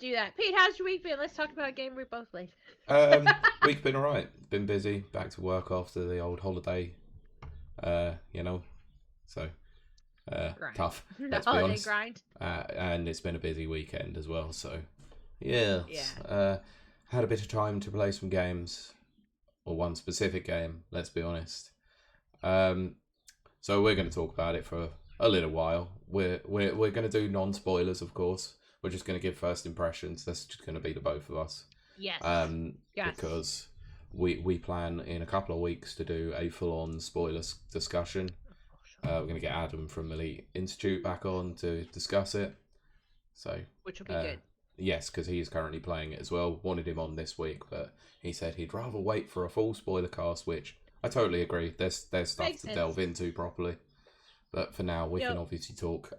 do that. Pete, how's your week been? Let's talk about a game we both played. Week's been alright. Been busy. Back to work after the old holiday. You know, so Grind. tough. The Let's be holiday honest. grind. And it's been a busy weekend as well. So Yeah. yes, had a bit of time to play some games, or one specific game. Let's be honest. Um, so we're going to talk about it for a little while. We're going to do non-spoilers, of course. We're just going to give first impressions. That's just going to be the both of us. Yes. Yes. Because we plan in a couple of weeks to do a full-on spoilers discussion. We're going to get Adam from Elite Institute back on to discuss it. So, which will be good. Yes, because he is currently playing it as well. Wanted him on this week, but he said he'd rather wait for a full spoiler cast, which I totally agree. There's stuff Makes to sense. delve into properly. But for now, we Yep. can obviously talk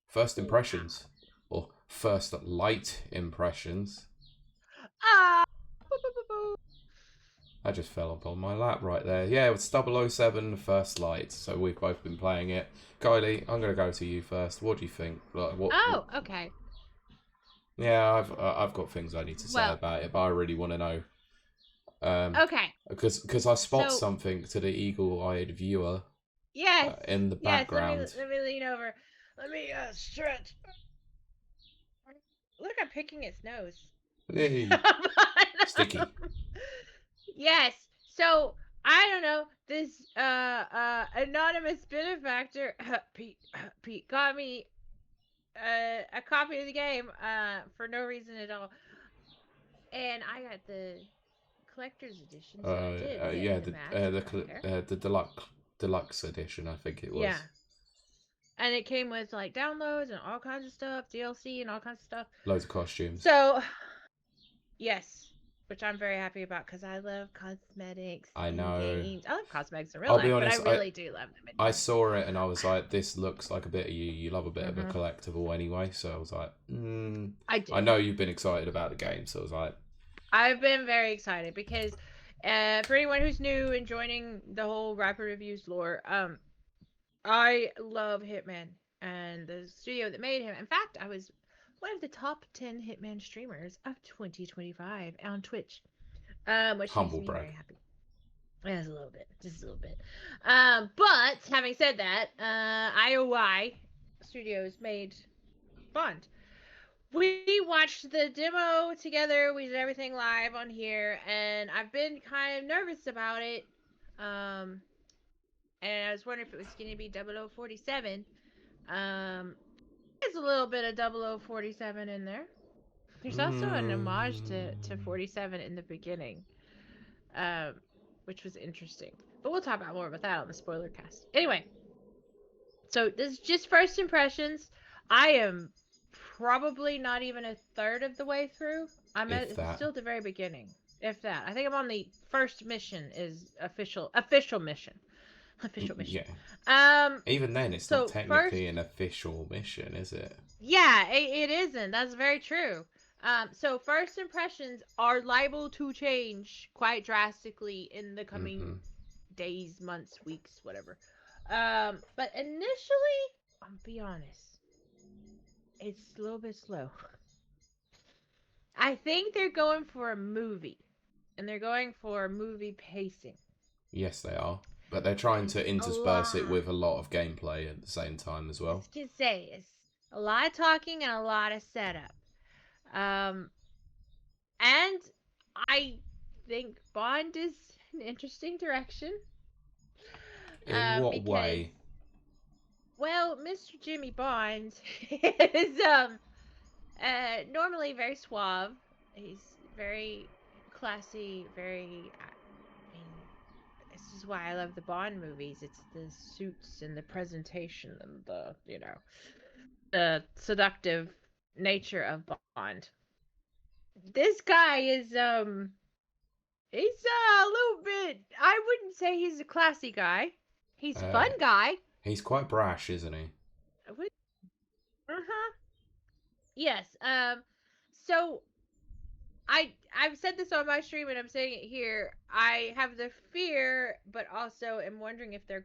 first impressions, or first light impressions. Ah! I just fell upon my lap right there. Yeah, it's 007 First Light, so we've both been playing it. Kylie, I'm going to go to you first. What do you think? Okay. Yeah, I've got things I need to say Well, about it, but I really want to know. okay. Because I spot something to the eagle-eyed viewer. Yes. In the background. Yes. Let me lean over. Let me stretch. Look, I'm picking its nose. Hey. Sticky. Yes. So I don't know. This anonymous benefactor Pete got me a copy of the game for no reason at all, and I got the collector's edition. So I did Yeah, the deluxe edition, I think it was. Yeah. And it came with like downloads and all kinds of stuff, DLC and all kinds of stuff. Loads of costumes. So, yes, which I'm very happy about because I love cosmetics. I know. Games. I love cosmetics in real life, honest, but I really do love them. I saw it and I was like, this looks like a bit of you. You love a bit of a collectible anyway. So I was like, I know you've been excited about the game. So I was like, I've been very excited because for anyone who's new and joining the whole Rapid Reviews lore, I love Hitman and the studio that made him. In fact, I was one of the top 10 Hitman streamers of 2025 on Twitch, which humble makes me brag. very happy. Just a little bit. But having said that, IOI Studios made Bond. We watched the demo together. We did everything live on here, and I've been kind of nervous about it. And I was wondering if it was going to be 0047. There's a little bit of 0047 in there. There's also an homage to 47 in the beginning, which was interesting. But we'll talk about more about that on the spoiler cast. Anyway, so this is just first impressions. I am probably not even a third of the way through. I'm still at the very beginning, if that. I think I'm on the first mission. Is official mission. Yeah. Even then, it's not technically an official mission, is it? Yeah, it isn't. That's very true. So first impressions are liable to change quite drastically in the coming days, months, weeks, whatever. But initially, I'll be honest, it's a little bit slow. I think they're going for a movie, and they're going for movie pacing. Yes, they are. But they're trying to intersperse it with a lot of gameplay at the same time as well. I was gonna say, it's a lot of talking and a lot of setup. And I think Bond is an interesting direction. In what way? Well, Mr. Jimmy Bond is normally very suave. He's very classy, very. This is why I love the Bond movies. It's the suits and the presentation and the seductive nature of Bond. This guy is he's a little bit. I wouldn't say he's a classy guy. He's a fun guy. He's quite brash, isn't he? Yes. So I've said this on my stream and I'm saying it here. I have the fear, but also am wondering if they're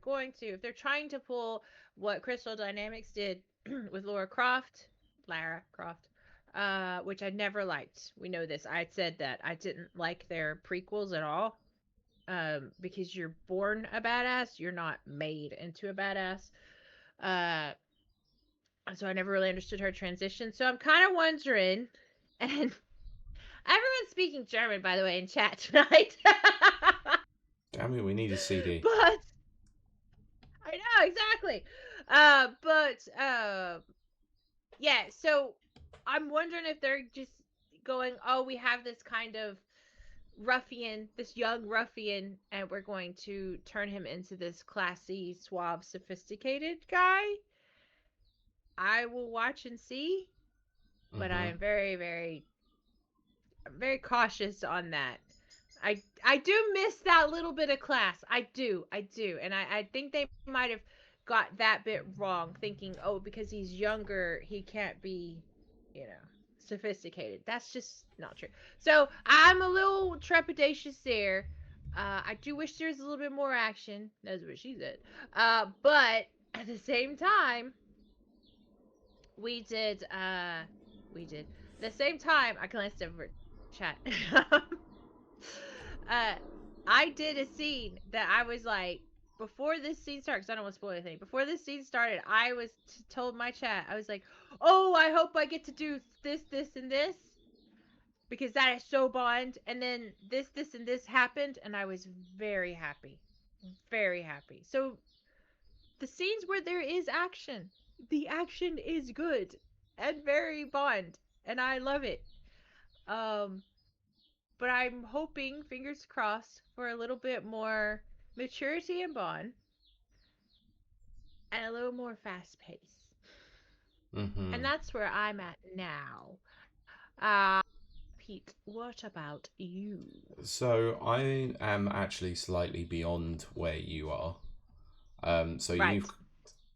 trying to pull what Crystal Dynamics did with Lara Croft, which I never liked. We know this. I said that I didn't like their prequels at all. Because you're born a badass, you're not made into a badass. Uh, so I never really understood her transition. So I'm kind of wondering, and everyone's speaking German, by the way, in chat tonight. Damn it, we need a CD. But I know exactly. But yeah. So I'm wondering if they're just going, oh, we have this kind of ruffian, this young ruffian, and we're going to turn him into this classy, suave, sophisticated guy. I will watch and see, but I Mm-hmm. am very, very, very cautious on that. I do miss that little bit of class. I do, and I think they might have got that bit wrong, thinking, oh, because he's younger, he can't be, you know, sophisticated. That's just not true. So I'm a little trepidatious there. I do wish there was a little bit more action. That's what she said. But at the same time, we did. We did. At the same time, I glanced over chat. uh, I did a scene that I was like, before this scene started, because I don't want to spoil anything. Before this scene started, I was told my chat, I was like, oh, I hope I get to do this, this, and this, because that is so Bond. And then this, and this happened, and I was very happy. Very happy. So the scenes where there is action, the action is good and very Bond, and I love it. Um, but I'm hoping, fingers crossed, for a little bit more maturity in Bond and a little more fast pace. Mm-hmm. And that's where I'm at now. Uh, Pete, what about you? So I am actually slightly beyond where you are. So you've Right.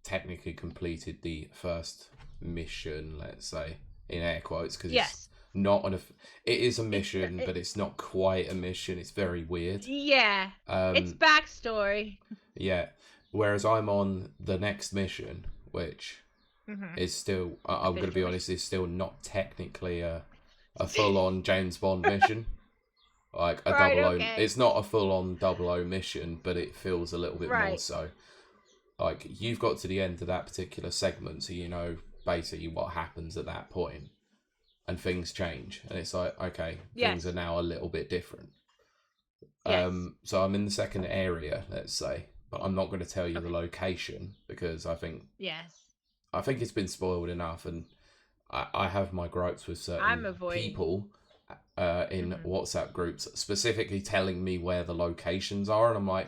technically completed the first mission, let's say, in air quotes, because it's Yes. not it is a It's mission, it, but it's not quite a mission. It's very weird. yeah. It's Um, backstory. yeah. Whereas I'm on the next mission, which Mm-hmm. is still, I'm going to be Official mission. honest, is still not technically a full on James Bond mission. Like a Right. double O, Okay. it's not a full on double O mission, but it feels a little bit more Right. so. Like you've got to the end of that particular segment, so you know basically what happens at that point, and things change, and it's like okay, things are Yes. now a little bit different. Yes. So I'm in the second area, let's say, but I'm not going to tell you the Okay. location because Yes. I think it's been spoiled enough, and I have my gripes with I'm certain avoiding. people in Mm-hmm. WhatsApp groups specifically telling me where the locations are, and I'm like,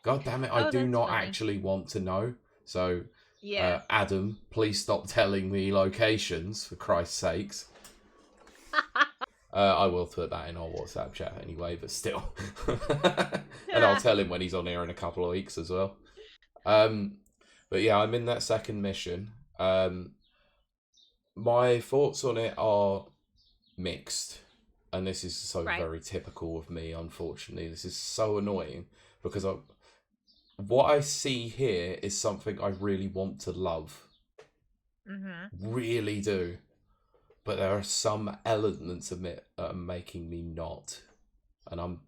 God damn it, I Oh, do that's not funny. actually want to know. So, Yeah. Adam, please stop telling me locations, for Christ's sakes. I will put that in our WhatsApp chat anyway, but still. And I'll tell him when he's on here in a couple of weeks as well. Um, but yeah, I'm in that second mission. My thoughts on it are mixed. And this is so Right. very typical of me, unfortunately. This is so annoying because what I see here is something I really want to love. Mm-hmm. Really do. But there are some elements of it that are making me not. And I'm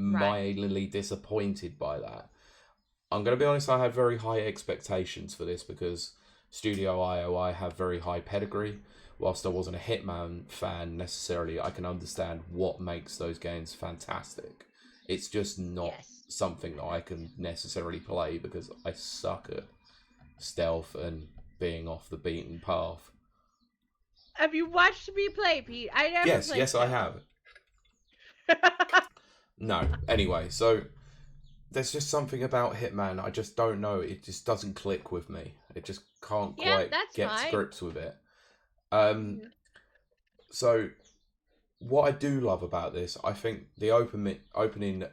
Right. mildly disappointed by that. I'm going to be honest, I had very high expectations for this because Studio IOI have very high pedigree. Whilst I wasn't a Hitman fan necessarily, I can understand what makes those games fantastic. It's just not Yes. something that I can necessarily play because I suck at stealth and being off the beaten path. Have you watched me play, Pete? I never Yes, play yes, I stealth. have. No, anyway, so there's just something about Hitman, I just don't know, it just doesn't click with me. It just can't Yeah, quite that's get to fine. grips with it. Um, Mhm. so what I do love about this, I think the opening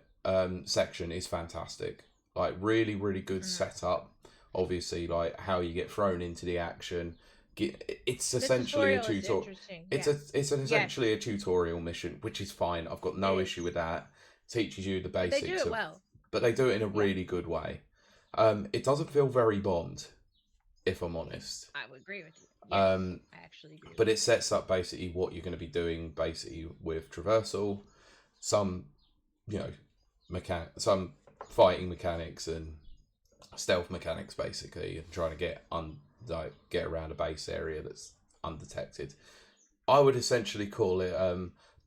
section is fantastic. Like really, really good Mhm. setup. Obviously, like how you get thrown into the action. It's The essentially a tutorial is tutorial. interesting. It's Yeah. Yes. essentially a tutorial mission, which is fine. I've got It no issue is. with that. Teaches you the But they do basics it of, well. but they do it in a Yeah. really good way. It doesn't feel very Bond, if I'm honest. I would agree with you. Yes, I actually agree with But that. it sets up basically what you're going to be doing basically with traversal, some, you know, some fighting mechanics and stealth mechanics basically, and trying to get around a base area that's undetected. I would essentially call it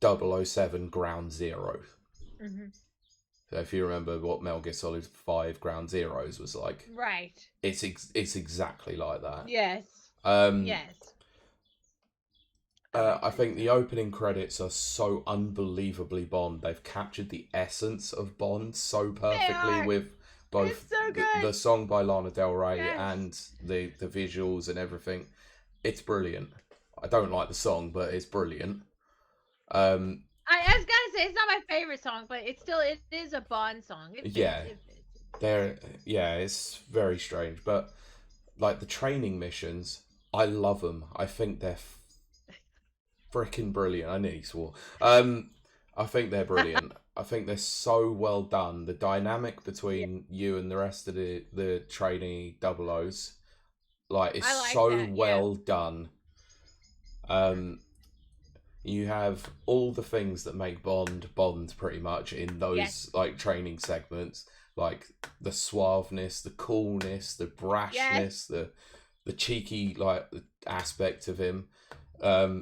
007 Ground Zero. Mm-hmm. So if you remember what Metal Gear Solid 5 Ground Zeroes was like, Right. it's exactly like that. Yes. Um, Yes. I would I agree think with the that. opening credits are so unbelievably Bond. They've captured the essence of Bond so They perfectly are. with It's both so the good. song by Lana Del Rey Yes. and the visuals and everything. It's brilliant. I don't like the song, but it's brilliant. I was gonna say it's not my favorite song, but it is a Bond song. It fits. Yeah, It fits. it's very strange, but like the training missions, I love them. I think they're freaking brilliant. I nearly swore. I think they're brilliant. I think they're so well done. The dynamic Yeah, between you and the rest of the trainee double O's, like, is I like so that. Yeah. well done. Um, you have all the things that make Bond pretty much in Yes. those like training segments, like the suaveness, the coolness, the Yes. brashness, the cheeky like aspect of him.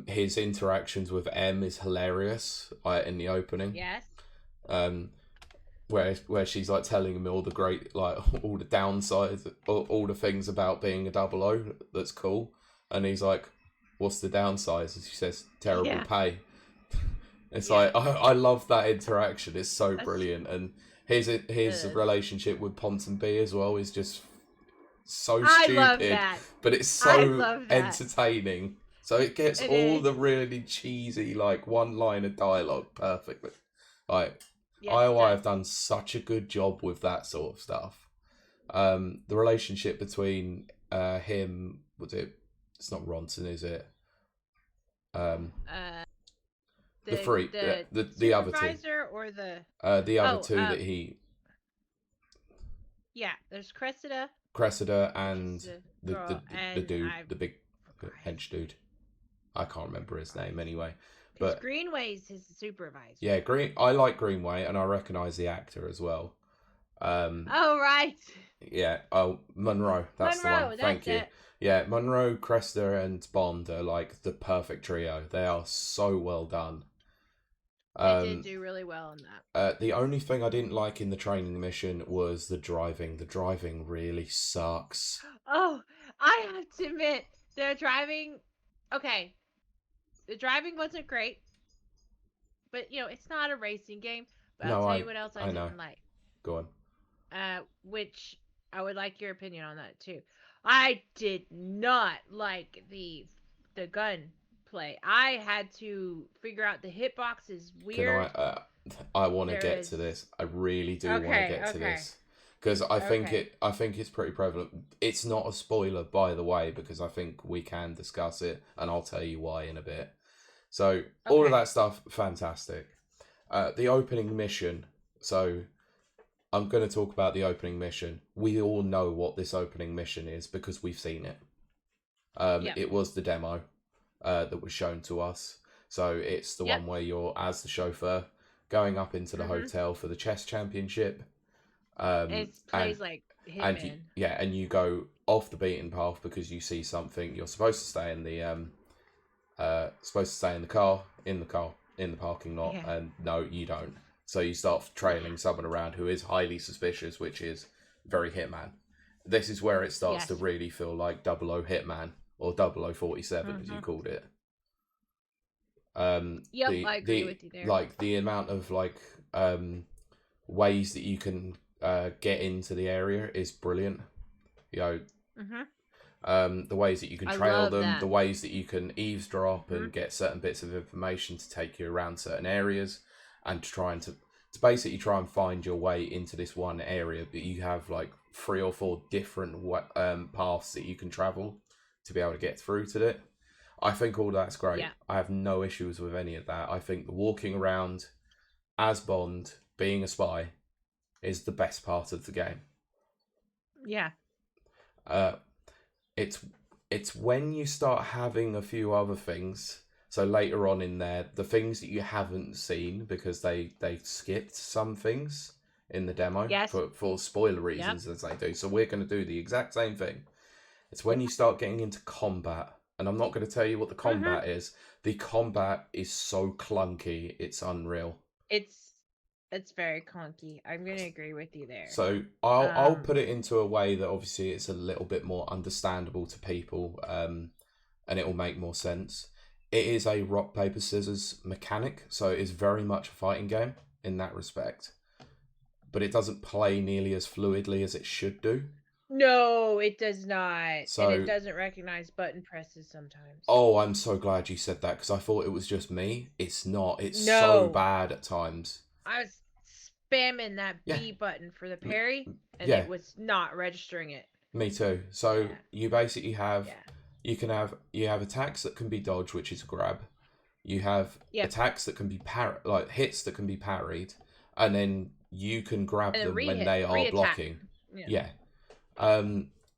His interactions with M is hilarious, like in the opening. Yes. Um, where she's like telling him all the great, like, all the downsides, all the things about being a double O that's cool, and he's like, "What's the downsides?" And she says, "Terrible Yeah. pay." It's Yeah. like I love that interaction. It's so That's brilliant, and his is. relationship with Ponsonby as well is just so I love stupid, that. but it's I so love that. entertaining. So it gets It all is. the really cheesy like one line of dialogue perfectly. Like, Yes, it IOI does. have done such a good job with that sort of stuff. The relationship between him, was it? It's not Ronson, is it? Um, Uh, the the three, the the other two, supervisor or the the other oh two that he, yeah. There's Cressida, Cressida, which is and the the girl, the the and dude, I the big forgot his hench dude. I can't remember his name anyway. because But Greenway's his supervisor. yeah, I like Greenway, and I recognise the actor as well. Um, Oh right, yeah, oh, Monroe, that's the one. Monroe. That's Thank you. it. Yeah, Monroe, Cresta, and Bond are like the perfect trio. They are so well done. They did Um, do really well on that. the only thing I didn't like in the training mission was the driving. The driving really sucks. Oh, I have to admit, the driving. Okay, the driving wasn't great, but it's not a racing game. But I'll No, tell you what else I I know. didn't like. Go on. Which I would like your opinion on that too. I did not like the gun play. I had to figure out the hitboxes Can I? weird. I want to There get is to this. I really do want to okay, get to okay, this because I think okay, it. I think it's pretty prevalent. It's not a spoiler, by the way, because I think we can discuss it, and I'll tell you why in a bit. So all of okay. that stuff, fantastic. The opening mission. So I'm going to talk about the opening mission. We all know what this opening mission is because we've seen it. Yep. It was the demo that was shown to us. So it's the Yep. one where you're, as the chauffeur, going up into the Mhm. hotel for the chess championship. It And plays like Hitman. and you go off the beaten path because you see something. You're supposed to stay in the car, in the parking lot, Yeah. and no, you don't. So you start trailing someone around who is highly suspicious, which is very Hitman. This is where it starts to Yes. really feel like Double O Hitman, or 0047 as you Mhm. called it. Yep. I agree with you there. Like the amount of like ways that you can get into the area is brilliant. You know, Mhm. the ways that you can I trail love them, that. the ways that you can eavesdrop Mhm. and get certain bits of information to take you around certain areas, and to basically try and find your way into this one area. But you have like 3 or 4 different paths that you can travel to be able to get through to it. I think all that's great. Yeah. I have no issues with any of that. I think the walking around as Bond, being a spy, is the best part of the game. Yeah. Uh, it's It's when you start having a few other things. So later on in there, the things that you haven't seen because they skipped some things in the demo Yes. for spoiler Yep. reasons as they do. So we're going to do the exact same thing. It's when you start getting into combat, and I'm not going to tell you what the combat is. The combat is so clunky, it's unreal. It's very clunky. I'm gonna agree with you there. So I'll put it into a way that obviously it's a little bit more understandable to people, and it will make more sense. It is a rock paper scissors mechanic, so it is very much a fighting game in that respect, but it doesn't play nearly as fluidly as it should do. No, it does not, and So it doesn't recognize button presses sometimes. oh, I'm so glad you said that because I thought it was just me. It's not. It's so No. bad at times. I was spamming that Yeah. B button for the parry, and Yeah. it was not registering it. Me too. So Yeah. you basically have Yeah. you have attacks that can be dodged, which is a grab. You have Yep. attacks that can be like hits that can be parried, and then you can grab And then them when they are re-attack. blocking. Yeah.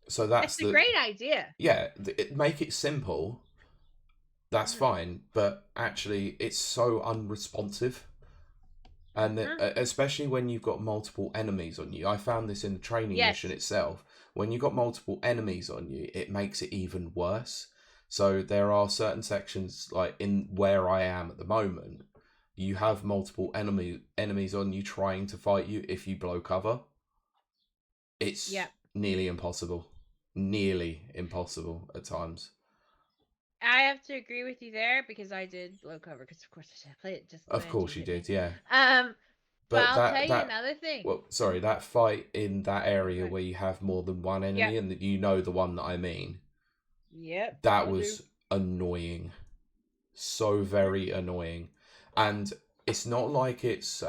So that's It's a great idea. Yeah, make it simple. That's fine, but actually, it's so unresponsive, and especially when you've got multiple enemies on you. I found this in the training mission itself. When you've got multiple enemies on you, it makes it even worse. So there are certain sections, like in where I am at the moment, you have multiple enemies on you trying to fight you if you blow cover. It's nearly impossible. Nearly impossible at times. I have to agree with you there because I did blow cover because of course I did play it just. Of course you did, yeah. But I'll tell you another thing. Well, sorry, that fight in that area where you have more than one enemy and that you know the one that I mean. Yep. That was annoying. So very annoying. And it's not like it's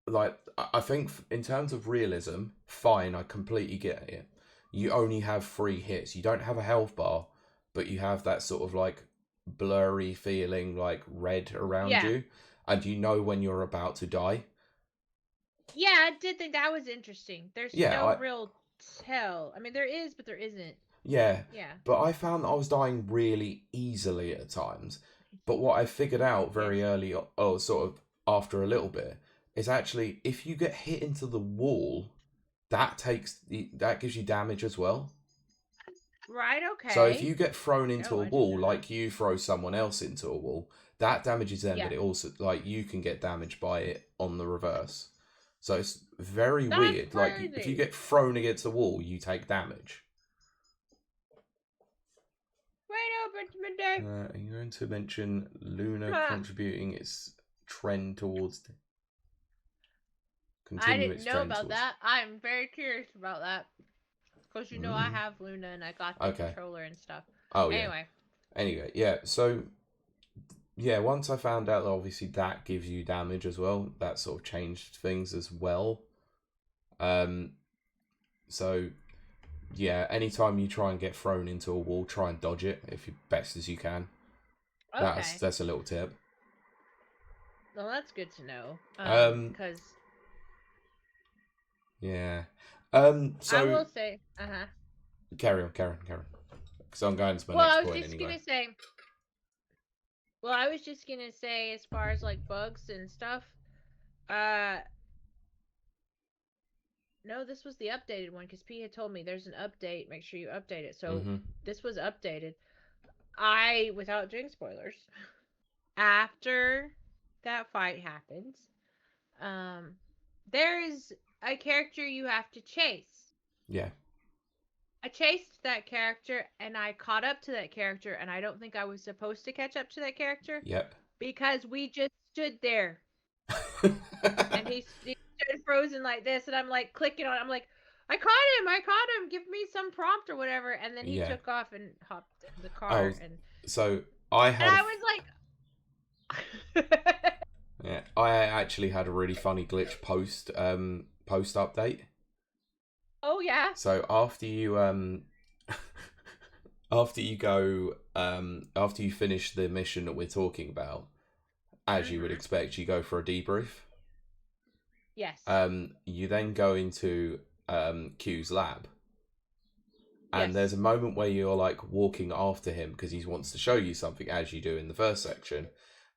like I think in terms of realism, fine, I completely get it. You only have 3 hits. You don't have a health bar, but you have that sort of like blurry feeling, like red around you, and you know when you're about to die. Yeah, I did think that was interesting. There's no real tell. I mean, there is, but there isn't. Yeah. Yeah. But I found that I was dying really easily at times. But what I figured out very early, or sort of after a little bit, is actually if you get hit into the wall, that gives you damage as well. Right, okay. So if you get thrown into a wall, like you throw someone else into a wall, that damages them, but it also, like, you can get damaged by it on the reverse. So it's very weird. Like, if you get thrown against a wall, you take damage. Are you going to mention Luna contributing its trend towards... I didn't know about that. I'm very curious about that. Because you know I have Luna and I got the controller and stuff. Oh, yeah. Anyway, yeah. So, yeah, once I found out that obviously that gives you damage as well, that sort of changed things as well. So, yeah, anytime you try and get thrown into a wall, try and dodge it if you best as you can. Okay. That's a little tip. Well, that's good to know. Because... yeah. So I will say, Carry on. Because I'm going to my next point anyway. I was just gonna say, as far as like bugs and stuff, no, this was the updated one because Pete had told me there's an update. Make sure you update it. So this was updated. Without doing spoilers, after that fight happens, there is a character you have to chase. Yeah. I chased that character and I caught up to that character, and I don't think I was supposed to catch up to that character. Yep. Because we just stood there. And he stood frozen like this, and I'm like clicking on it. I'm like, I caught him, give me some prompt or whatever. And then he took off and hopped in the car. So I had... And I was like... yeah, I actually had a really funny glitch post update. Oh yeah. So after you after you finish the mission that we're talking about, as you would expect, you go for a debrief. Yes. You then go into Q's lab. And Yes. there's a moment where you're like walking after him because he wants to show you something, as you do in the first section.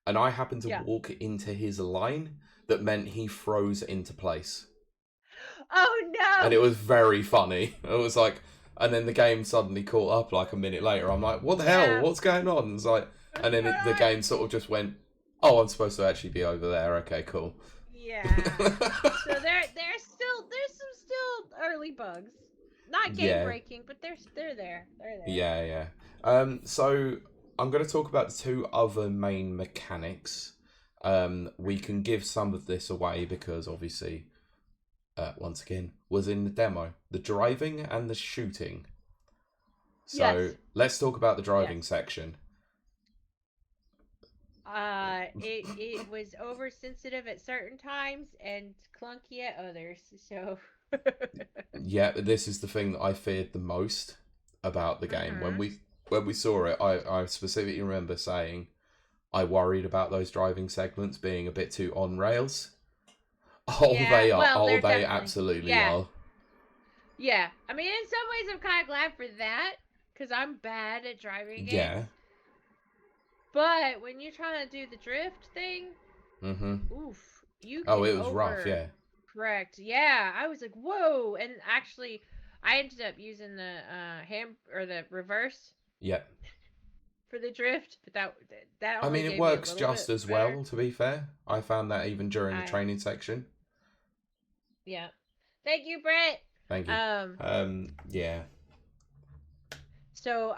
And I happened to Yeah. walk into his line that meant he froze into place. Oh And no! it was very funny. It was like, and then the game suddenly caught up like a minute later. I'm like, what the hell? Yeah. What's going on? It's like, What's and then going the on? game sort of just went, oh, I'm supposed to actually be over there. Okay, cool. Yeah. So there's some still early bugs. Not game Yeah, breaking, but they're there. They're there. yeah. So I'm going to talk about the two other main mechanics. We can give some of this away because obviously, once again, was in the demo. The driving and the shooting. Yes. So let's talk about the driving Yes. section. It was oversensitive at certain times and clunky at others. So. Yeah, this is the thing that I feared the most about the game. Mm-hmm. When we saw it, I specifically remember saying I worried about those driving segments being a bit too on rails. Oh, Yeah. they are. Well, Oh, they're they definitely. absolutely Yeah. are. Yeah. I mean, in some ways, I'm kind of glad for that because I'm bad at driving games. Yeah. But when you're trying to do the drift thing, Mhm. oof, you Oh, get it was rough. over. Yeah. Correct. Yeah, I was like, whoa, and actually, I ended up using the ham or the reverse Yep. for the drift, but that I only mean, it gave me a works little just bit as better. well. To be fair, I found that even during the I training section. Yeah. Thank you, Brett. Thank you. Um. Yeah. So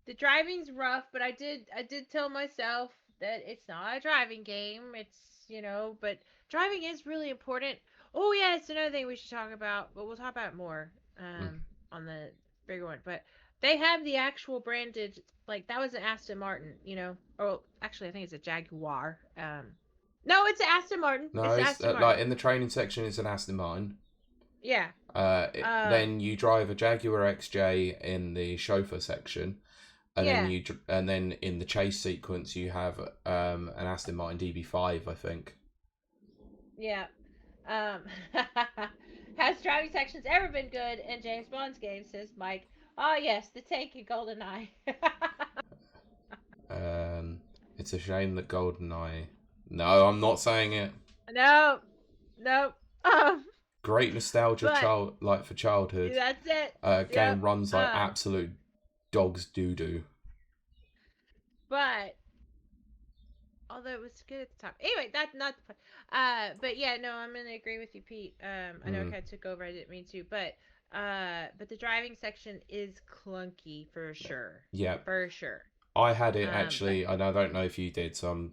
the driving's rough, but I did tell myself that it's not a driving game. But driving is really important. Oh yeah, it's another thing we should talk about, but we'll talk about it more Mm. on the bigger one. But they have the actual branded, like that was an Aston Martin, Or actually, I think it's a Jaguar. No, it's an Aston Martin. No, It's it's Aston like Martin. in the training section, it's an Aston Martin. Yeah. Um. Then you drive a Jaguar XJ in the chauffeur section, and Yeah. then in the chase sequence you have an Aston Martin DB5, I think. Yeah. Um, has driving sections ever been good in James Bond's games? Says Mike. Oh yes, the tank in GoldenEye. It's a shame that GoldenEye. No, I'm not saying it. No, no. Great nostalgia, But for childhood. that's it. Game Yep. runs like absolute dog's doo doo. But although it was good at the time. Anyway, that's not the point. But yeah, no, I'm gonna agree with you, Pete. I know I kind of took over. I didn't mean to, but the driving section is clunky for sure. Yeah, For sure. I had it But actually, and I don't know if you did, so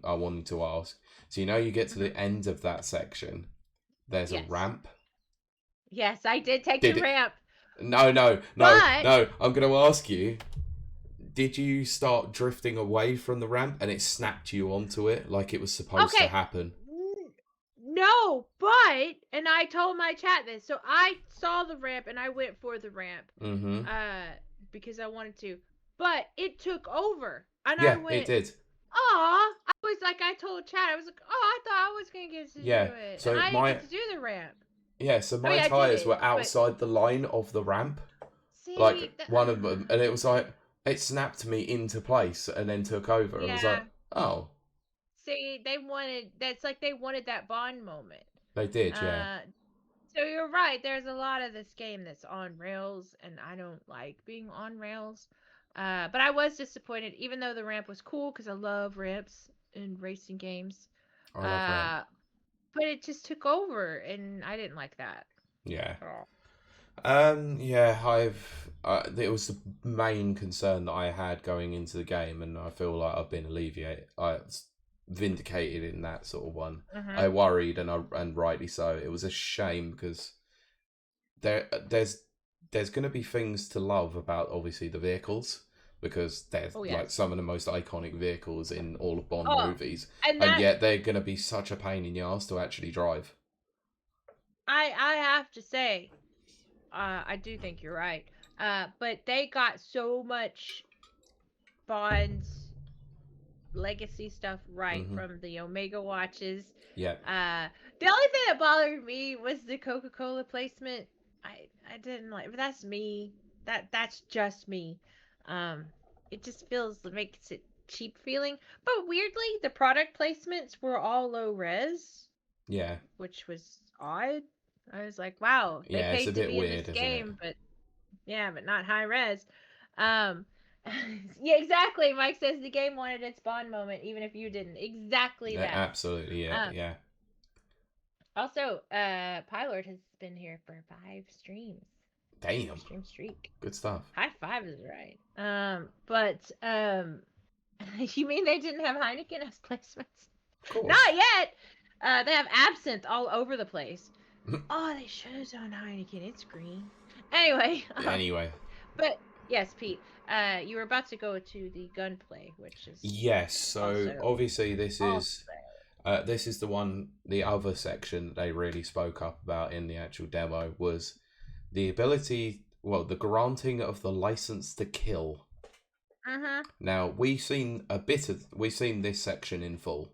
I wanted to ask. So you get to mhm. the end of that section, there's a Yes, ramp. yes, I did take the Did it? ramp. No. But I'm going to ask you. Did you start drifting away from the ramp and it snapped you onto it like it was supposed to okay, happen? no, but and I told my chat this. So I saw the ramp and I went for the ramp, Mm-hmm. uh, because I wanted to. But it took over, and I Yeah, it went, did. "Aw!" I was like, I told chat, I was like, "Oh, I thought I was gonna get to Yeah. do it, and So I didn't get to do the ramp." so I my mean, I did tires it, were but outside the line of the ramp, like see, one of them, and it was like it snapped me into place and then took over. I was like, yeah, oh, see, they wanted that's like they wanted that Bond moment. they did, yeah. Uh, So you're right. There's a lot of this game that's on rails, and I don't like being on rails. But I was disappointed, even though the ramp was cool because I love ramps in racing games. I love ramp. Uh, but it just took over, and I didn't like that. Yeah. Oh. Yeah, it was the main concern that I had going into the game, and I feel like I've been vindicated in that sort of one. Mm-hmm. I worried, and rightly so. It was a shame because there's going to be things to love about obviously the vehicles because they're like Yes. some of the most iconic vehicles in all of Bond Oh, movies, and and yet they're going to be such a pain in the ass to actually drive. I have to say, I do think you're right. But they got so much Bond's legacy stuff right Mm-hmm. from the Omega watches. Yeah. The only thing that bothered me was the Coca-Cola placement. I didn't like, but that's me. That's just me. Um, it just makes it cheap feeling. But weirdly, the product placements were all low res, Yeah. which was odd. I was like, wow, they Yeah, it's a paid to bit be in this weird, isn't it? game, but yeah, but not high res. Um, yeah, exactly. Mike says the game wanted its Bond moment, even if you didn't. Exactly Yeah, that. absolutely, yeah, Um, yeah. Also, Pylord has been here for 5 streams. 5 Damn. stream streak. Good stuff. High five is right. But you mean they didn't have Heineken as placements? Of course. Not yet. They have absinthe all over the place. Oh, they should have done Heineken. It's green. Anyway, Anyway. but yes, Pete. You were about to go to the gunplay, which is Yes, so also obviously also this is the one, the other section that they really spoke up about in the actual demo was the ability, well, the granting of the license to kill. Now, we've seen this section in full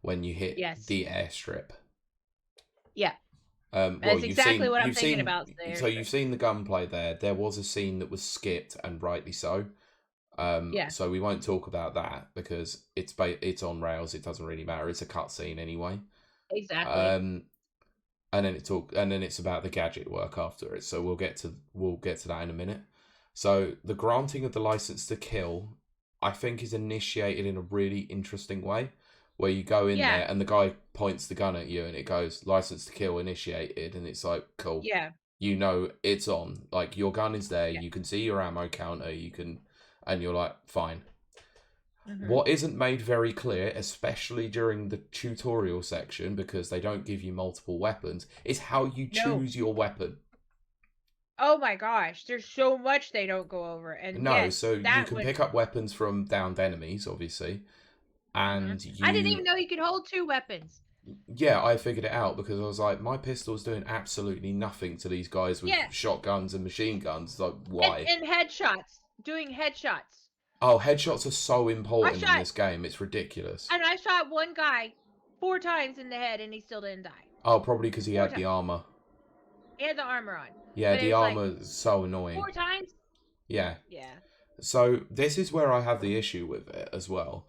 when you hit the airstrip. Yeah. Well, that's exactly what I'm thinking about. So you've seen the gunplay there. There was a scene that was skipped, and rightly so. Yeah. So we won't talk about that because it's on rails. It doesn't really matter. It's a cutscene anyway. Exactly. And then it's about the gadget work after it. So we'll get to that in a minute. So the granting of the license to kill, I think, is initiated in a really interesting way, where you go in there and the guy points the gun at you and it goes license to kill initiated, and it's like, cool. Yeah. You know it's on. Like, your gun is there. Yeah. You can see your ammo counter. And you're like, fine. What isn't made very clear, especially during the tutorial section, because they don't give you multiple weapons, is how you choose your weapon. Oh my gosh, there's so much they don't go over. And so you can pick up weapons from downed enemies, obviously. And I didn't even know you could hold 2 weapons. Yeah, I figured it out because I was like, my pistol's doing absolutely nothing to these guys with shotguns and machine guns. Like, why? And headshots. Doing headshots. Oh, headshots are so important in this game. It's ridiculous. And I shot one guy 4 times in the head and he still didn't die. Oh, probably because he had the armor. He had the armor on. Yeah, the armor is so annoying. 4 times? Yeah. Yeah. So this is where I have the issue with it as well.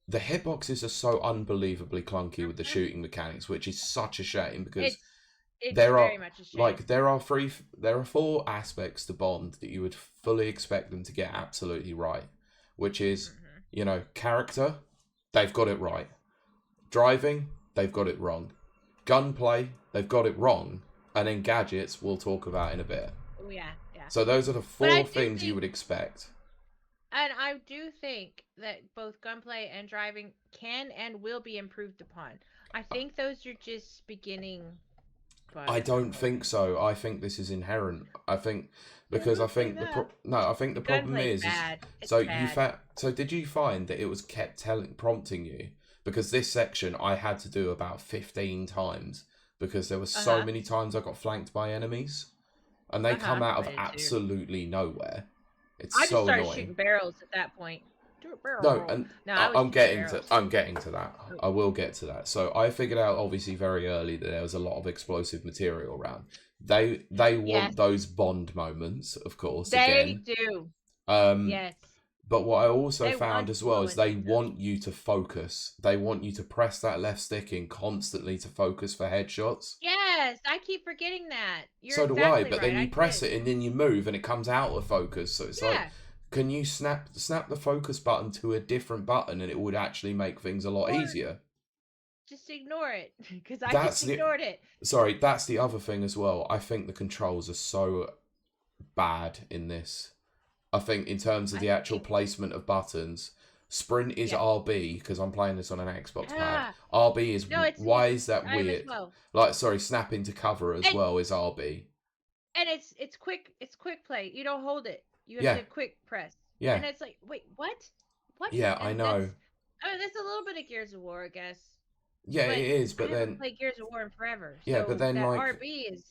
The hitboxes are so unbelievably clunky with the shooting mechanics, which is such a shame because it's very much a shame. Like, there are 4 aspects to Bond that you would fully expect them to get absolutely right, which is, character, they've got it right. Driving, they've got it wrong. Gunplay, they've got it wrong. And then gadgets, we'll talk about in a bit. Oh, yeah. So those are the 4 things you would expect. And I do think that both gunplay and driving can and will be improved upon. I think those are just beginning. I don't think so. I think this is inherent. I think because I think the problem is so did you find that it was kept prompting you? Because this section I had to do about 15 times because there were so many times I got flanked by enemies, and they come out of absolutely nowhere. I just started shooting barrels at that point. I'm getting to that. I will get to that. So I figured out obviously very early that there was a lot of explosive material around. They want those Bond moments, of course. They do. Yes. But what I also found as well is they want you to focus. They want you to press that left stick in constantly to focus for headshots. Yes, I keep forgetting that. So do I, but then you press it and then you move and it comes out of focus. So it's like, can you snap the focus button to a different button and it would actually make things a lot easier? Just ignore it, because I just ignored it. Sorry, that's the other thing as well. I think the controls are so bad in this. I think in terms of the actual placement of buttons, sprint is RB because I'm playing this on an Xbox pad. RB is why is that weird? Well. Like, sorry, snap into cover as well is RB. And it's quick play. You don't hold it. You have to quick press. Yeah. And it's like, wait, what? What? Yeah, I know. That's a little bit of Gears of War, I guess. Yeah, it is, but I haven't played Gears of War in forever. Yeah, but then that like RB is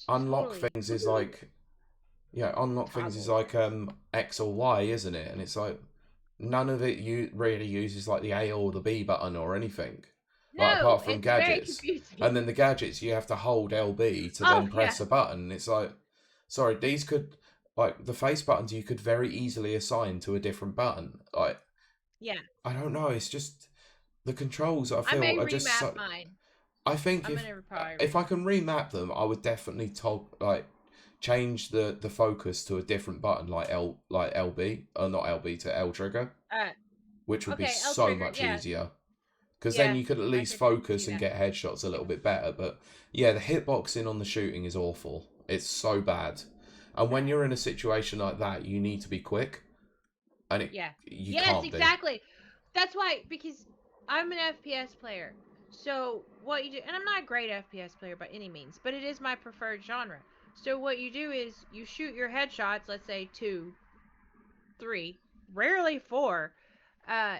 unlock things is like. Yeah, unlock things is like X or Y, isn't it? And it's like none of it really uses like the A or the B button or anything. No, like, apart from gadgets. Very confusing. And then the gadgets you have to hold LB to then press a button. It's like sorry, these could, like, the face buttons you could very easily assign to a different button. Like, Yeah. I don't know, it's just the controls I I feel may are just remap so. mine. I think I'm gonna probably if I remap. can remap them, I would definitely change the focus to a different button like LB or not LB to L trigger, Uh, which would be okay, L so trigger. much Yeah, easier. Because then yeah, you could at I least could focus see and that. get headshots a little bit better. But yeah, the hitboxing on the shooting is awful. It's so bad. And when you're in a situation like that, you need to be quick, and Yeah. you Yes, can't be. exactly. That's why, because I'm an FPS player. So what you do, and I'm not a great FPS player by any means, but it is my preferred genre. So what you do is you shoot your headshots, let's say 2, 3, rarely 4. Uh,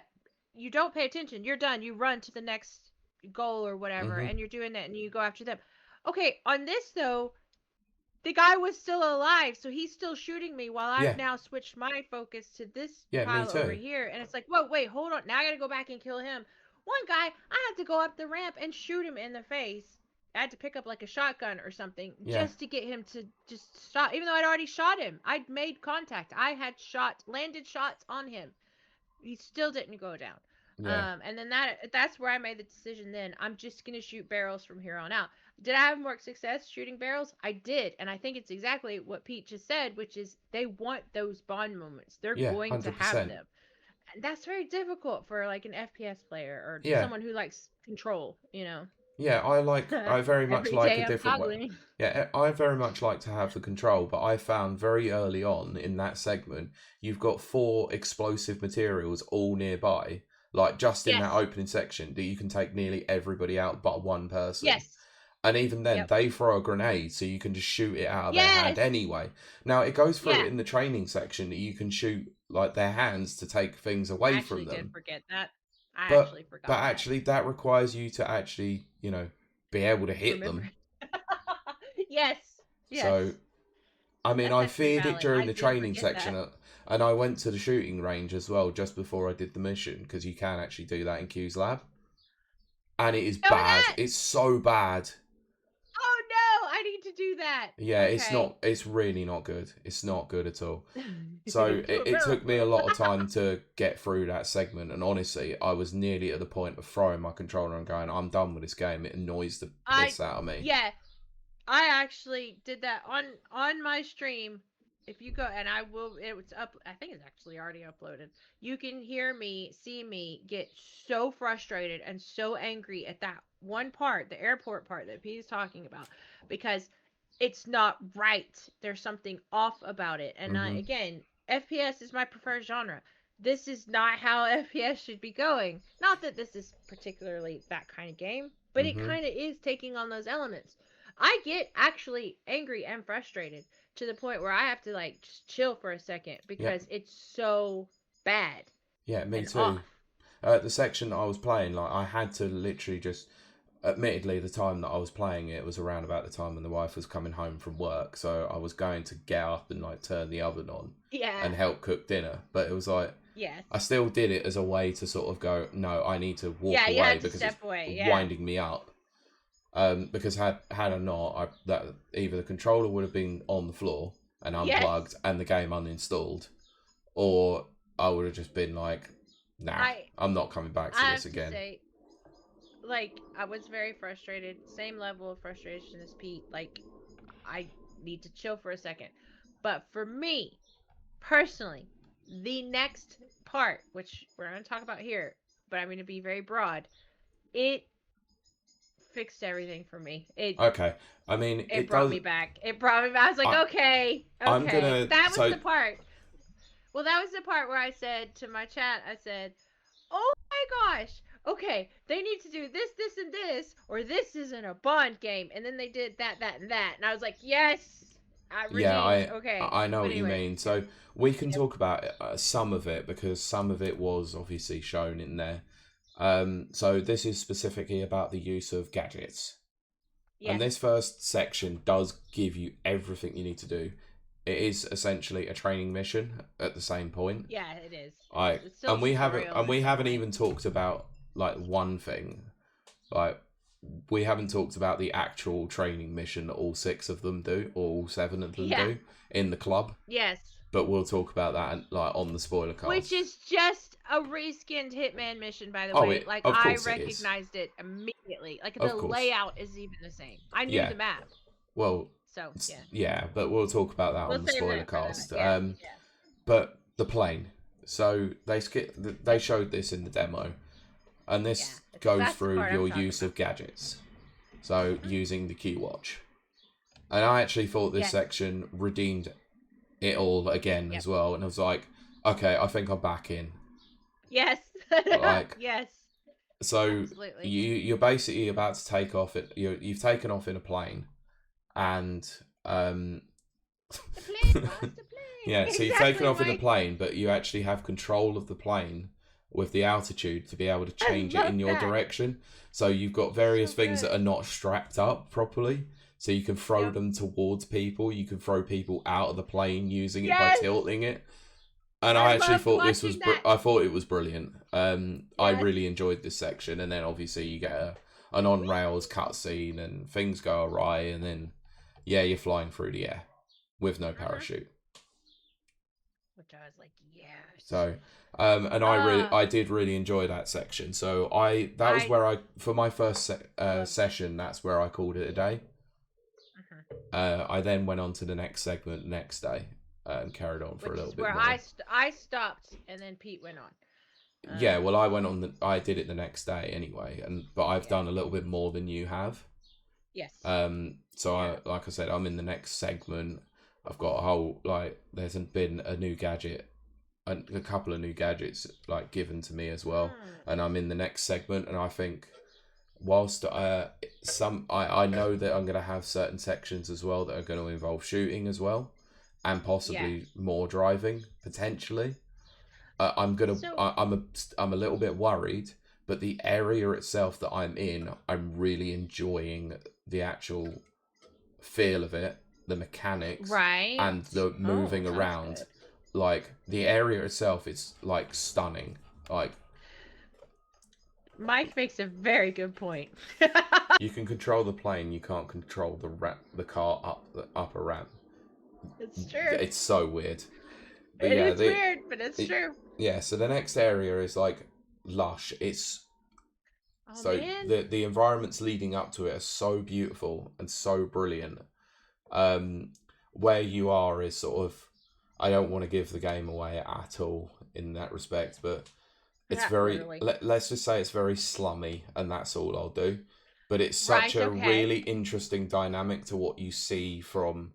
you don't pay attention. You're done. You run to the next goal or whatever, Hmm. and you're doing that, and you go after them. Okay, on this though, the guy was still alive, so he's still shooting me while I've Yeah, now switched my focus to this yeah, me pile over too. here. And it's like, whoa, wait, hold on. Now I gotta go back and kill him. One guy, I had to go up the ramp and shoot him in the face. I had to pick up like a shotgun or something Yeah, just to get him to just stop, even though I'd already shot him. I'd made contact. I had landed shots on him. He still didn't go down. yeah, And then that's where I made the decision. Then I'm just gonna shoot barrels from here on out. Did I have more success shooting barrels? I did, and I think it's exactly what Pete just said, which is they want those bond moments. They're yeah, going to have 100%. them, and that's very difficult for like an FPS player or Yeah, someone who likes control. yeah. I very much Every like a day I'm different way. toggling. Yeah, I very much like to have the control, but I found very early on in that segment, you've got 4 explosive materials all nearby, like just in that Yes. opening section, that you can take nearly everybody out but one person. Yes. And even then, Yep. they throw a grenade, so you can just shoot it out of their hand Yes. anyway. Now, it goes through Yeah. in the training section that you can shoot like their hands to take things I away from actually did them. forget that. I But actually but forgot that. actually, that requires you to actually, be able to hit Remember? them. Yes. Yes. So I mean, That's I actually feared it valid. during I the did training forget section, that. and I went to the shooting range as well just before I did the mission because you can actually do that in Q's lab, and it is Oh, bad. that! It's so bad. Oh no! I need to do that. Yeah, it's Okay. not. It's really not good. It's not good at all. So Do a it barrel took me a roll. lot of time to get through that segment, and honestly, I was nearly at the point of throwing my controller and going, "I'm done with this game." It annoys the I piss out of me. yeah. I actually did that on my stream. If you go and I will, it's up. I think it's actually already uploaded. You can hear me, see me get so frustrated and so angry at that one part, the airport part that Pete is talking about, because it's not right. There's something off about it. And Mhm. again, FPS is my preferred genre. This is not how FPS should be going. Not that this is particularly that kind of game, but it Mhm. kind of is taking on those elements. I get actually angry and frustrated to the point where I have to like just chill for a second Yep. because it's so bad Yeah, me and too. off. The section that I was playing, like I had to literally just. Admittedly, the time that I was playing it was around about the time when the wife was coming home from work, so I was going to get up and like turn the oven on Yeah. and help cook dinner. But it was like Yes. I still did it as a way to sort of go, no, I need to walk Yeah, you away had to because it's step away. Yeah. winding me up. Because had I not, that either the controller would have been on the floor and Yes. unplugged and the game uninstalled, or I would have just been like, nah, I I'm not coming back to I this have to again. say, like, I was very frustrated. Same level of frustration as Pete. Like, I need to chill for a second. But for me, personally, the next part, which we're going to talk about here, but I'm going to be very broad, it fixed everything for me. It Okay, I mean it it brought does. me back. It brought me back. I was like, I okay, I'm okay. gonna That was so the part. Well, that was the part where I said to my chat, I said, oh my gosh, okay, they need to do this, this, and this, or this isn't a Bond game. And then they did that, that, and that. And I was like, yes, I yeah, redeemed. I Okay. I know But what you anyways, mean. So we can yep. talk about some of it because some of it was obviously shown in there. So this is specifically about the use of gadgets, and Yes. this first section does give you everything you need to do. It is essentially a training mission at the same point. Yeah, it is. I It's still and we haven't tutorial in some even way. talked about like one thing, like we haven't talked about the actual training mission that all 6 of them do, or all 7 of them do in the club. Yes. But we'll talk about that like on the spoiler cast. Which is just a reskinned Hitman mission, by the way. Like, of I course recognized it immediately. Like, Of the course. layout is even the same. I knew the map. Well, so yeah. Yeah, but we'll talk about that We'll on the save spoiler that for that, cast. yeah. But the plane. So they showed this in the demo, and this goes that's the through part I'm your talking use about. of gadgets. So using the key watch, and I actually thought this section redeemed it all again as well, and I was like, okay, I think I'm back in. Yes. Like, yes. So Absolutely. you're basically about to take off. You've taken off in a plane, and The plane, master plane. yeah, so you've taken off in a plane, but you actually have control of the plane with the altitude to be able to change it in your direction. So you've got various things that are not strapped up properly. So you can throw them towards people. You can throw people out of the plane using it by tilting it. And I actually thought this was. I thought it was brilliant. I really enjoyed this section, and then obviously you get an on rails cutscene, and things go awry, and then you're flying through the air with no parachute. Which I was like, yes. So, and I did really enjoy that section. So that was where for my first session, that's where I called it a day. I then went on to the next segment next day and carried on for a little bit more. Where I stopped and then Pete went on. Yeah, well, I did it the next day anyway, but I've done a little bit more than you have. Yes. So like I said, I'm in the next segment. I've got a whole there's been a new gadget, a couple of new gadgets given to me as well, and I'm in the next segment, and I think whilst I know that I'm going to have certain sections as well that are going to involve shooting as well, and possibly more driving potentially. I'm a little bit worried, but the area itself that I'm in, I'm really enjoying the actual feel of it, the mechanics, and the moving around. Good. Like the area itself is stunning. Mike makes a very good point. You can control the plane, you can't control the car up a ramp. It's true. It's so weird. But it's weird, but it's true. Yeah, so the next area is lush. It's the environments leading up to it are so beautiful and so brilliant. Where you are is sort of, I don't want to give the game away at all in that respect, but it's let's just say it's very slummy, and that's all I'll do. But it's such a really interesting dynamic to what you see from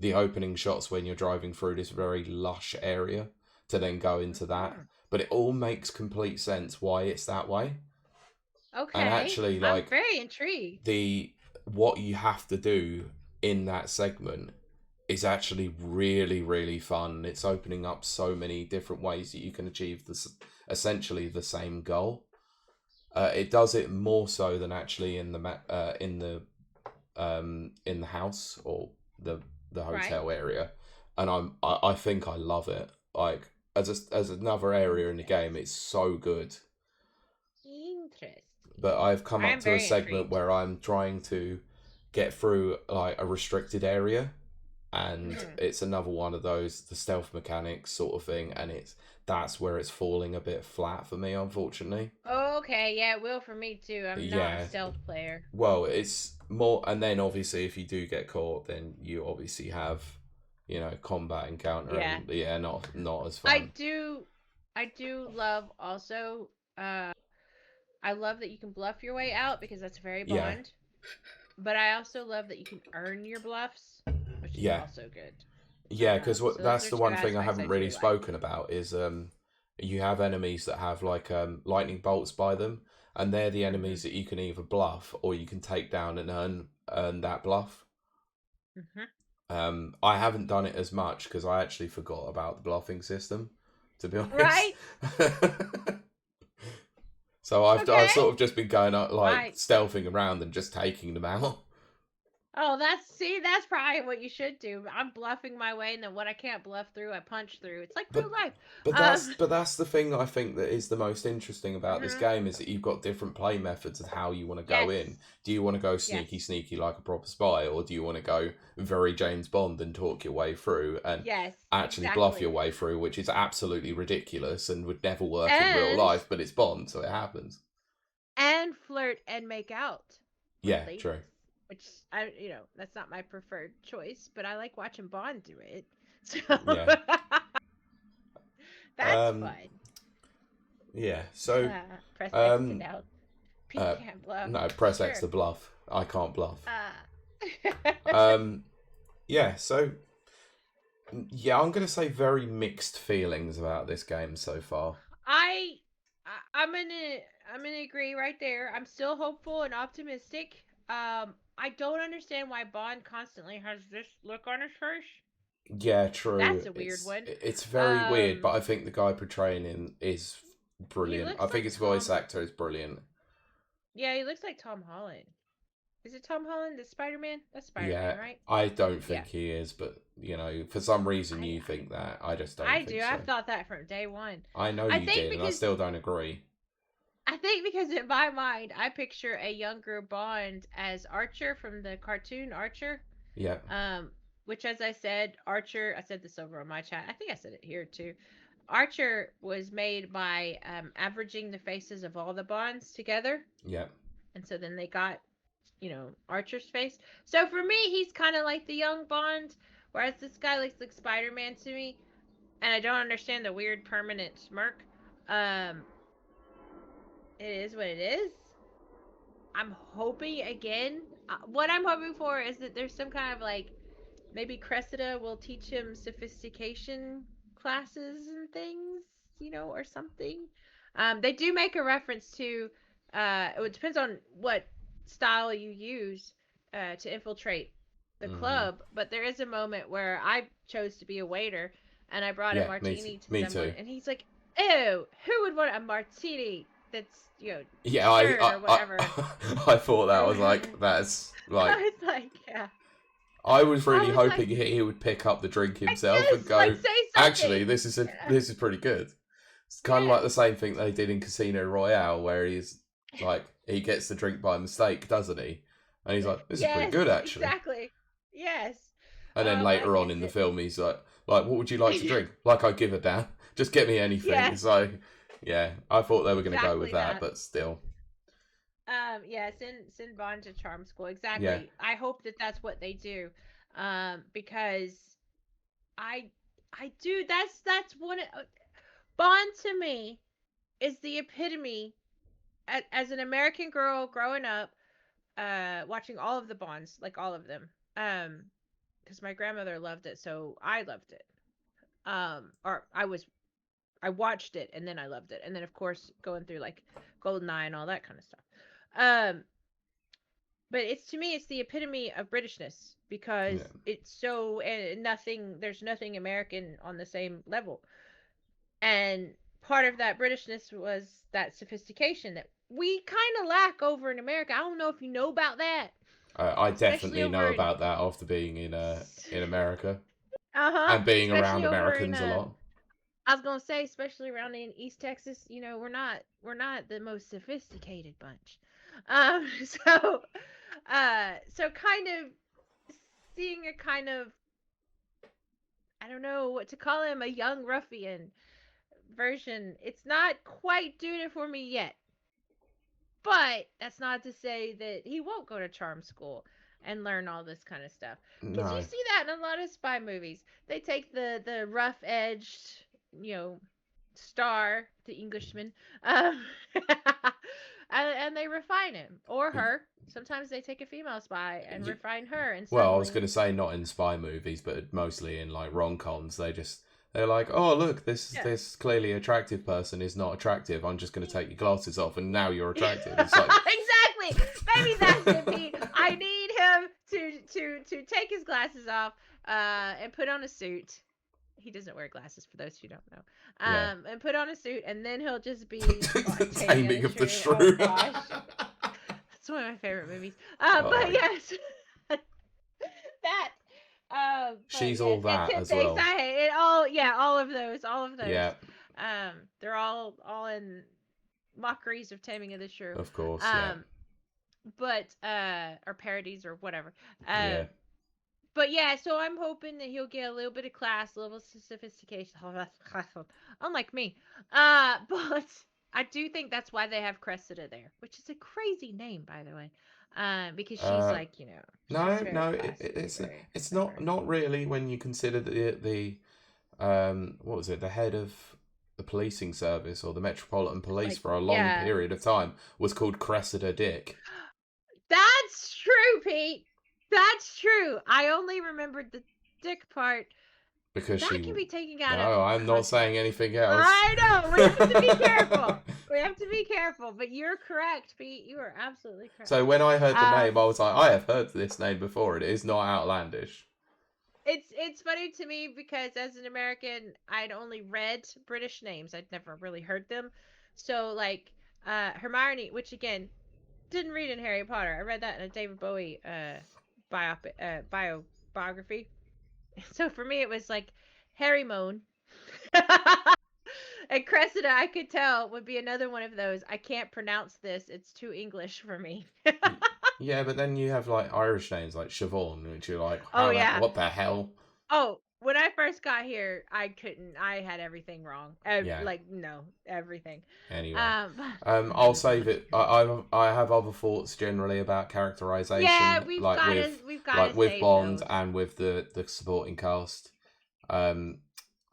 the opening shots when you're driving through this very lush area to then go into that. But it all makes complete sense why it's that way. Okay. And actually, I'm very intrigued. What you have to do in that segment is actually really, really fun. It's opening up so many different ways that you can achieve essentially the same goal. It does it more so than actually in the house or the hotel area, and I think I love it. As another area in the game, it's so good. Interesting. But I've come up to a segment where I'm trying to get through a restricted area, and it's another one of those the stealth mechanics sort of thing, and that's where it's falling a bit flat for me, unfortunately. Okay, yeah, it will for me too. I'm not a stealth player. Well, it's more, and then obviously if you do get caught, then you obviously have, combat encounter. Yeah. And, not as fun. I do love also. I love that you can bluff your way out because that's very Bond. Yeah. But I also love that you can earn your bluffs, which is also good. Yeah, because that's the one thing I haven't really spoken about is you have enemies that have lightning bolts by them, and they're the enemies that you can either bluff or you can take down and earn that bluff. I haven't done it as much because I actually forgot about the bluffing system, to be honest. Right. So I've sort of just been going stealthing around and just taking them out. Oh, that's probably what you should do. I'm bluffing my way, and then what I can't bluff through, I punch through. It's like real But life. but Um, that's the thing I think that is the most interesting about this mhm. game is that you've got different play methods of how you want to go Yes, in. Do you want to go yes, sneaky like a proper spy, or do you want to go very James Bond and talk your way through and yes, actually bluff your exactly. way through, which is absolutely ridiculous and would never work in real And life, but it's Bond, so it happens. flirt and make out with Yeah, true. ladies, which that's not my preferred choice, but I like watching Bond do it. So Yeah. that's Um. fun. Yeah. So. Press X to Um. now. Pete Uh. can't bluff. No, press X Sure. to bluff. I can't bluff. Uh, Um. Yeah. So. Yeah, I'm gonna say very mixed feelings about this game so far. I, I'm gonna agree right there. I'm still hopeful and optimistic. I don't understand why Bond constantly has this look on his face. Yeah, true. That's a weird one. It's very weird, but Um, I think the guy portraying him is he brilliant. I looks think like his voice Tom. actor is brilliant. Yeah, he looks like Tom Holland. Is it Tom Holland? The Spider Man? That's Spider Man, Yeah, right? I don't Yeah. think he is, but for some reason I, you think that. I just don't I think do. so. I've thought that from day one. I know I you think did, and I because still don't agree. I think because in my mind I picture a younger Bond as Archer from the cartoon Archer. Yeah, Um, which, as I said, Archer, I said this over on my chat. I think I said it here too. Archer was made by averaging the faces of all the Bonds together. yeah. And so then they got, Archer's face. So for me, he's kind of like the young Bond, whereas this guy looks like Spider Man to me. And I don't understand the weird permanent smirk. Um, it is what it is. I'm hoping again. What I'm hoping for is that there's some kind of like maybe Cressida will teach him sophistication classes and things, or something. They do make a reference to. It depends on what style you use to infiltrate the Hmm. club, but there is a moment where I chose to be a waiter and I brought a Yeah, me too. martini to Me someone, too. and he's like, "Ew, who would want a martini that's Yeah, stirred or whatever?" I thought that was like I that's like was like, "Yeah." I was I really was hoping like, he would pick up the drink himself and yes, like go, say actually, something. this is pretty good. It's kind of like Yes. the same thing they did in Casino Royale, where he's like he gets the drink by mistake, doesn't he? And he's like, this is pretty Yes, good actually. exactly. Yes. And then But later on yes, in the film, he's like, what would you like to drink? Like I give a damn. Just get me anything. yes, So yeah, I thought they were going to go with exactly that, that. but still, Yeah, send Bond to charm school. yeah, Exactly. I hope that that's what they do. Because I I do that's one Bond to me is the epitome as an American girl growing up watching all of the Bonds, like all of them. Because my grandmother loved it, so I loved it. Or I watched it and then I loved it, and then of course going through like Goldeneye and all that kind of stuff. Um, but it's to me it's the epitome of Britishness because yeah. it's so nothing. There's nothing American on the same level, and part of that Britishness was that sophistication that we kind of lack over in America. I don't know if you know about that, I especially definitely know over in about that after being in America and being around especially over in Americans a lot. I was gonna say, especially around in East Texas, we're not the most sophisticated bunch. So so kind of seeing a kind of I don't know what to call him, a young ruffian version. It's not quite doing it for me yet, but that's not to say that he won't go to charm school and learn all this kind of stuff. Because you No, see that in a lot of spy movies. They take the rough edged, you know, star, the Englishman, um, and they refine him or her. Sometimes they take a female spy and you, refine her, and well, I was going suddenly, to say not in spy movies, but mostly in like rom-coms. They're like, oh look, yeah. this clearly attractive person is not attractive. I'm just going to take your glasses off, and now you're attractive. It's like, Exactly. Maybe that's it, Pete. I need him to take his glasses off, and put on a suit. He doesn't wear glasses for those who don't know. yeah, And put on a suit, and then he'll just be taming of Taming the of the shrew. Oh Shrew. gosh, that's one of my favorite movies. But Oh, yes, she's all Yes, and that Tim as Face. well. All of those, all of those. Yeah, They're all in mockeries of Taming of the Shrew. of course. Yeah, Um, but or parodies or whatever. yeah. But yeah, so I'm hoping that he'll get a little bit of class, a little bit of sophistication. Unlike me. But I do think that's why they have Cressida there, which is a crazy name, by the way. Because she's Uh, like, she's no, very no, classy, very it's whatever. not really when you consider the what was it, the head of the policing service or the Metropolitan Police Like, for a long yeah. period of time was called Cressida Dick That's true, Pete. That's true. I only remembered the dick part. because That she. can be taken out of No, I'm not saying context. anything else. I know. We have to be careful. We have to be careful. But you're correct, Pete. You are absolutely correct. So when I heard the name, Um, I was like, I have heard this name before. It is not outlandish. it's funny to me because as an American, I'd only read British names. I'd never really heard them. So like Hermione, which again didn't read in Harry Potter. I read that in a David Bowie biography. So for me, it was like Harry Moan. And Cressida, I could tell, would be another one of those. I can't pronounce this. It's too English for me. Yeah, but then you have like Irish names like Siobhan, which you're like, Oh, yeah. what the hell? Oh, when I first got here, I couldn't. I had everything wrong. Yeah. Like, no, everything. Anyway, Um, I'll save it. I have other thoughts generally about yeah, characterization, we've got like to with save Bond those. and with the supporting cast.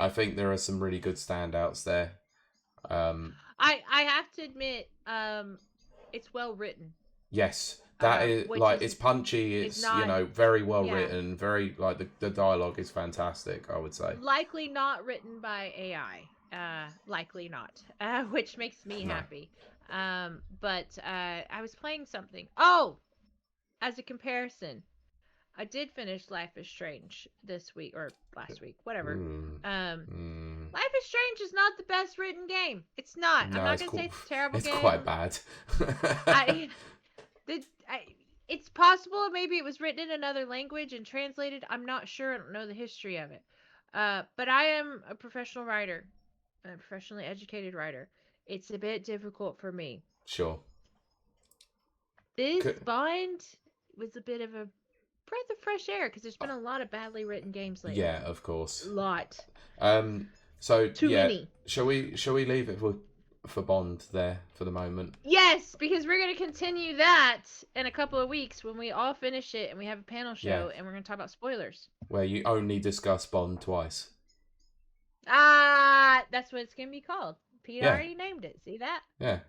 I think there are some really good standouts there. I have to admit, it's well written. Yes, that is Which like it's punchy. is It's not, very well yeah, written. Very like the dialogue is fantastic. I would say. likely not written by AI. Likely not. Which makes me No. happy. But I was playing something. Oh, as a comparison, I did finish Life is Strange this week or last week, whatever. Mm, Um, mm. Life is Strange is not the best written game. It's not. I'm No, not it's gonna say cool. it's a terrible It's quite game. bad. I, I, it's possible maybe it was written in another language and translated. I'm not sure. I don't know the history of it. But I am a professional writer, a professionally educated writer. It's a bit difficult for me. Sure. This Bond was a bit of a breath of fresh air because there's been a lot of badly written games lately. Yeah, of course. A lot. So Too yeah, many. shall we leave it for Bond there for the moment? Yes, because we're going to continue that in a couple of weeks when we all finish it and we have a panel show and we're going to talk about spoilers. Where you only discuss Bond twice. That's what it's going to be called. Pete already named it. See that? Yeah.